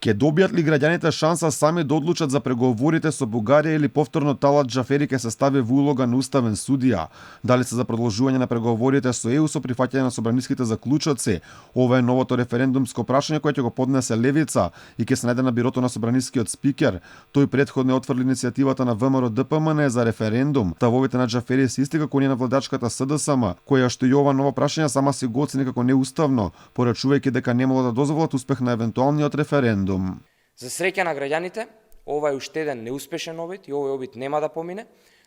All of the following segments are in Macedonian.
Ке добијат ли граѓаните шанса сами да одлучат за преговорите со Бугарија или повторно Талат Џафери ке се стави во улога на уставен судија? Дали се за продолжување на преговорите со ЕУ со прифаќање на собраниските заклучоци? Ова е новото референдумско прашање кое ќе го поднесе Левица и ќе се најде на бирото на собранискиот спикер. Тој претходно отфрли иницијативата на ВМРО ДПМН за референдум. Тавовите на Џафери се исти како оние на владачката СДСМ, која што и ова ново прашање сама си го оцени како неуставно, порачувајќи дека немало да дозволат успех на евентуалниот референдум. За среќа на граѓаните, ова е уште еден неуспешен обид и овој обид нема да помине.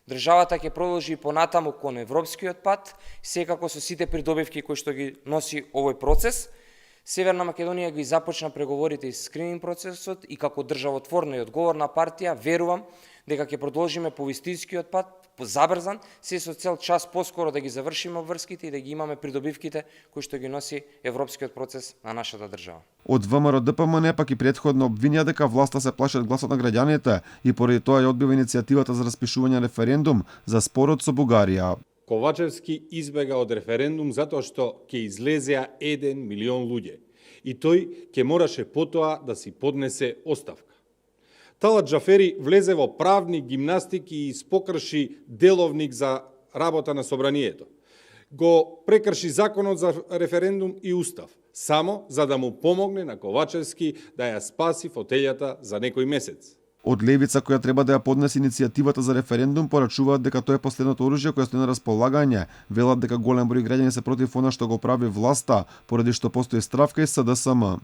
Државата ќе продолжи понатаму кон европскиот пат, секако со сите придобивки кои што ги носи овој процес. Северна Македонија ги започна преговорите и скрининг процесот и како државотворна и одговорна партија верувам дека ќе продолжиме по вистинскиот пат, забрзан, се со цел час поскоро да ги завршиме обврските и да ги имаме придобивките кои што ги носи европскиот процес на нашата држава. Од ВМРО ДПМН пак и претходно обвинија дека власта се плаши од гласот на граѓаните и поради тоа ја одбива иницијативата за распишување на референдум за спорот со Бугарија. Ковачевски избега од референдум затоа што ќе излезеа 1 милион луѓе и тој ќе мораше потоа да си поднесе оставка. Талат Џафери влезе во правни гимнастики и испокрши деловник за работа на собранието. Го прекрши законот за референдум и устав, само за да му помогне на Ковачевски да ја спаси фотелјата за некој месец. Од Левица, која треба да ја поднесе иницијативата за референдум, порачуваат дека тоа е последното оружје кое стои на располагање. Велат дека голем број граѓани се против она што го прави власта, поради што постои стравка и СДСМ.